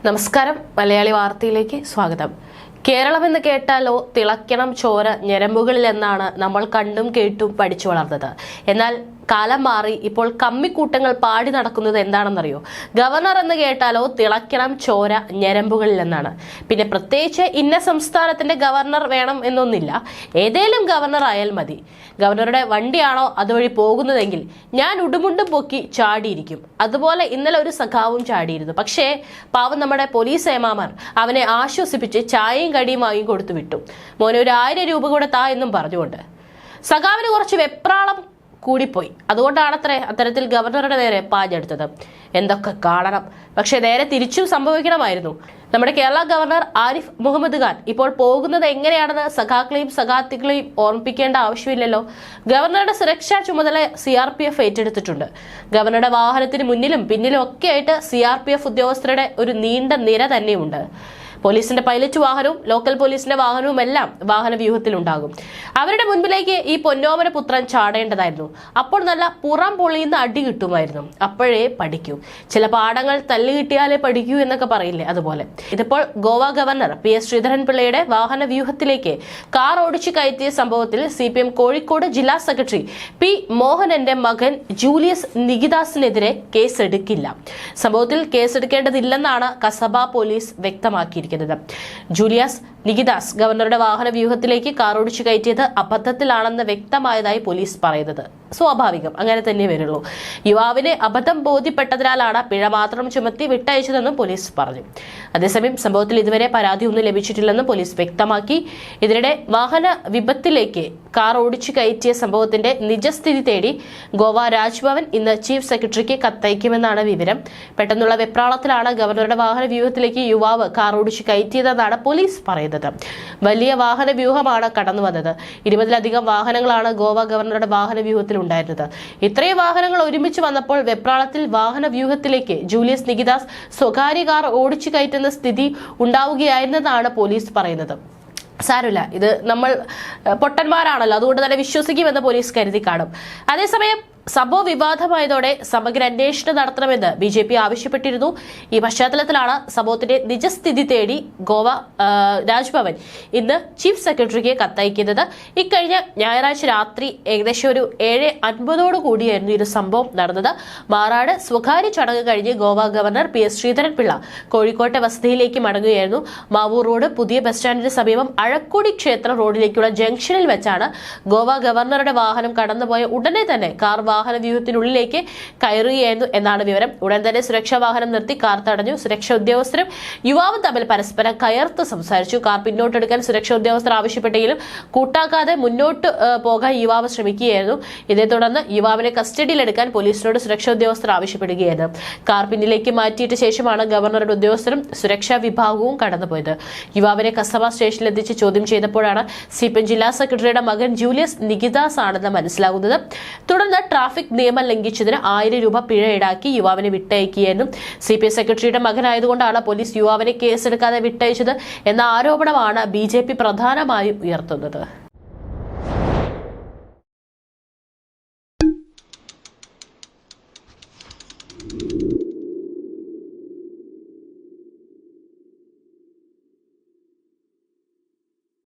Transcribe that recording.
നമസ്കാരം, മലയാളി വാർത്തയിലേക്ക് സ്വാഗതം. കേരളമെന്ന് കേട്ടാലോ തിളക്കണം ചോര ഞരമ്പുകളിൽ എന്നാണ് നമ്മൾ കണ്ടും കേട്ടും പഠിച്ചു വളർന്നത്. എന്നാൽ കാലം മാറി ഇപ്പോൾ കമ്മിക്കൂട്ടങ്ങൾ പാടി നടക്കുന്നത് എന്താണെന്നറിയോ? ഗവർണർ എന്ന് കേട്ടാലോ തിളക്കണം ചോര ഞരമ്പുകളിൽ എന്നാണ്. പിന്നെ പ്രത്യേകിച്ച് ഇന്ന സംസ്ഥാനത്തിന്റെ ഗവർണർ വേണം എന്നൊന്നില്ല, ഏതേലും ഗവർണർ ആയാൽ മതി. ഗവർണറുടെ വണ്ടിയാണോ അതുവഴി പോകുന്നതെങ്കിൽ ഞാൻ ഉടുമുണ്ടും പൊക്കി ചാടിയിരിക്കും. അതുപോലെ ഇന്നലെ ഒരു സഖാവും ചാടിയിരുന്നു. പക്ഷേ പാവം നമ്മുടെ പോലീസ് ഏമാമാർ അവനെ ആശ്വസിപ്പിച്ച് ചായയും കടിയും വാങ്ങി കൊടുത്തു വിട്ടു. മോനെ ഒരു 1000 രൂപ കൂടെ താ എന്നും പറഞ്ഞുകൊണ്ട്. സഖാവിന് കുറച്ച് വെപ്രാളം കൂടിപ്പോയി. അതുകൊണ്ടാണത്രേ അത്തരത്തിൽ ഗവർണറുടെ നേരെ പാഞ്ഞെടുത്തത്. എന്തൊക്കെ കാണണം. പക്ഷെ നേരെ തിരിച്ചും സംഭവിക്കണമായിരുന്നു. നമ്മുടെ കേരള ഗവർണർ ആരിഫ് മുഹമ്മദ് ഖാൻ ഇപ്പോൾ പോകുന്നത് എങ്ങനെയാണെന്ന് സഖാക്കളെയും സഖാത്തികളെയും ഓർമ്മിപ്പിക്കേണ്ട ആവശ്യമില്ലല്ലോ. ഗവർണറുടെ സുരക്ഷാ ചുമതല CRPF ഏറ്റെടുത്തിട്ടുണ്ട്. ഗവർണറുടെ വാഹനത്തിന് മുന്നിലും പിന്നിലും ഒക്കെ ആയിട്ട് CRPF ഉദ്യോഗസ്ഥരുടെ ഒരു നീണ്ട നിര തന്നെയുണ്ട്. പോലീസിന്റെ പൈലറ്റ് വാഹനവും ലോക്കൽ പോലീസിന്റെ വാഹനവും എല്ലാം വാഹന വ്യൂഹത്തിലുണ്ടാകും. അവരുടെ മുൻപിലേക്ക് ഈ പൊന്നോമന പുത്രൻ ചാടേണ്ടതായിരുന്നു. അപ്പോൾ നല്ല പുറം പൊളിയുന്ന അടി കിട്ടുമായിരുന്നു. അപ്പോഴേ പഠിക്കൂ. ചില പാഠങ്ങൾ തല്ല് കിട്ടിയാലേ പഠിക്കൂ എന്നൊക്കെ പറയില്ലേ, അതുപോലെ. ഇതിപ്പോൾ ഗോവ ഗവർണർ PS ശ്രീധരൻപിള്ളയുടെ വാഹന വ്യൂഹത്തിലേക്ക് കാർ ഓടിച്ചു കയറ്റിയ സംഭവത്തിൽ CPM കോഴിക്കോട് ജില്ലാ സെക്രട്ടറി P മോഹനന്റെ മകൻ ജൂലിയസ് നികിദാസിനെതിരെ കേസെടുക്കില്ല. സംഭവത്തിൽ കേസെടുക്കേണ്ടതില്ലെന്നാണ് കസബ പോലീസ് വ്യക്തമാക്കിയിരിക്കുന്നത്. ജൂലിയസ് നികിദാസ് ഗവർണറുടെ വാഹന വ്യൂഹത്തിലേക്ക് കാർ ഓടിച്ചു കയറ്റിയത് അബദ്ധത്തിലാണെന്ന് വ്യക്തമായതായി പോലീസ് പറയുന്നത്. സ്വാഭാവികം, അങ്ങനെ തന്നെ വരുള്ളൂ. യുവാവിന് അബദ്ധം ബോധ്യപ്പെട്ടതിനാലാണ് പിഴ മാത്രം ചുമത്തി വിട്ടയച്ചതെന്നും പോലീസ് പറഞ്ഞു. അതേസമയം സംഭവത്തിൽ ഇതുവരെ പരാതിയൊന്നും ലഭിച്ചിട്ടില്ലെന്നും പോലീസ് വ്യക്തമാക്കി. ഇതിനിടെ വാഹന വിപത്തിലേക്ക് കാർ ഓടിച്ചു കയറ്റിയ സംഭവത്തിന്റെ നിജസ്ഥിതി തേടി ഗോവ രാജ്ഭവൻ ഇന്ന് ചീഫ് സെക്രട്ടറിക്ക് കത്തയക്കുമെന്നാണ് വിവരം. പെട്ടെന്നുള്ള വെപ്രാളത്തിലാണ് ഗവർണറുടെ വാഹന വ്യൂഹത്തിലേക്ക് യുവാവ് കാർ ഓടിച്ചു കയറ്റിയതെന്നാണ് പോലീസ് പറയുന്നത്. വലിയ വാഹന വ്യൂഹമാണ് കടന്നു വന്നത്. 20ലധികം വാഹനങ്ങളാണ് ഗോവ ഗവർണറുടെ വാഹന വ്യൂഹത്തിൽ ഉണ്ടായിരുന്നത്. ഇത്രയും വാഹനങ്ങൾ ഒരുമിച്ച് വന്നപ്പോൾ വെപ്രാളത്തിൽ വാഹന വ്യൂഹത്തിലേക്ക് ജൂലിയസ് നികിദാസ് സ്വകാര്യ കാർ ഓടിച്ചു കയറ്റുന്ന സ്ഥിതി ഉണ്ടാവുകയായിരുന്നെന്നാണ് പോലീസ് പറയുന്നത്. സാരമില്ല, ഇത് നമ്മൾ പൊട്ടന്മാരാണല്ലോ, അതുകൊണ്ട് തന്നെ വിശ്വസിക്കുമെന്ന് പോലീസ് കരുതി കാണും. അതേസമയം സംഭവം വിവാദമായതോടെ സമഗ്ര അന്വേഷണം നടത്തണമെന്ന് BJP ആവശ്യപ്പെട്ടിരുന്നു. ഈ പശ്ചാത്തലത്തിലാണ് സംഭവത്തിന്റെ നിജസ്ഥിതി തേടി ഗോവ രാജ്ഭവൻ ഇന്ന് ചീഫ് സെക്രട്ടറിക്ക് കത്തയക്കുന്നത്. ഇക്കഴിഞ്ഞ ഞായറാഴ്ച രാത്രി ഏകദേശം ഒരു 7:50 കൂടിയായിരുന്നു ഈ ഒരു സംഭവം നടന്നത്. മാറാട് സ്വകാര്യ ചടങ്ങ് കഴിഞ്ഞ് ഗോവ ഗവർണർ PS ശ്രീധരൻപിള്ള കോഴിക്കോട്ടെ വസതിയിലേക്ക് മടങ്ങുകയായിരുന്നു. മാവൂർ റോഡ് പുതിയ ബസ് സ്റ്റാൻഡിന് സമീപം അഴക്കൂടി ക്ഷേത്ര റോഡിലേക്കുള്ള ജംഗ്ഷനിൽ വെച്ചാണ് ഗോവ ഗവർണറുടെ വാഹനം കടന്നുപോയ ഉടനെ തന്നെ കാർ വാഹന വ്യൂഹത്തിനുള്ളിലേക്ക് കയറുകയായിരുന്നു എന്നാണ് വിവരം. ഉടൻ തന്നെ സുരക്ഷാ വാഹനം നിർത്തി കാർ തടഞ്ഞു. സുരക്ഷാ ഉദ്യോഗസ്ഥരും യുവാവും തമ്മിൽ പരസ്പരം കയർത്ത് സംസാരിച്ചു. കാർ പിന്നോട്ടെടുക്കാൻ സുരക്ഷാ ഉദ്യോഗസ്ഥർ ആവശ്യപ്പെട്ടെങ്കിലും കൂട്ടാക്കാതെ മുന്നോട്ട് പോകാൻ യുവാവ് ശ്രമിക്കുകയായിരുന്നു. ഇതേ തുടർന്ന് യുവാവിനെ കസ്റ്റഡിയിലെടുക്കാൻ പോലീസിനോട് സുരക്ഷാ ഉദ്യോഗസ്ഥർ ആവശ്യപ്പെടുകയായിരുന്നു. കാർ പിന്നിലേക്ക് മാറ്റിയിട്ട ശേഷമാണ് ഗവർണറുടെ ഉദ്യോഗസ്ഥരും സുരക്ഷാ വിഭാഗവും കടന്നുപോയത്. യുവാവിനെ കസബ സ്റ്റേഷനിൽ എത്തിച്ച് ചോദ്യം ചെയ്തപ്പോഴാണ് CPM ജില്ലാ സെക്രട്ടറിയുടെ മകൻ ജൂലിയസ് നികിദാസ് ആണെന്ന് മനസ്സിലാകുന്നത്. തുടർന്ന് ട്രാഫിക് നിയമം ലംഘിച്ചതിന് 1000 രൂപ പിഴ ഈടാക്കി യുവാവിനെ വിട്ടയക്കുകയായിരുന്നു. CPM സെക്രട്ടറിയുടെ മകനായതുകൊണ്ടാണ് പോലീസ് യുവാവിനെ കേസെടുക്കാതെ വിട്ടയച്ചത് എന്ന ആരോപണമാണ് BJP പ്രധാനമായും ഉയർത്തുന്നത്.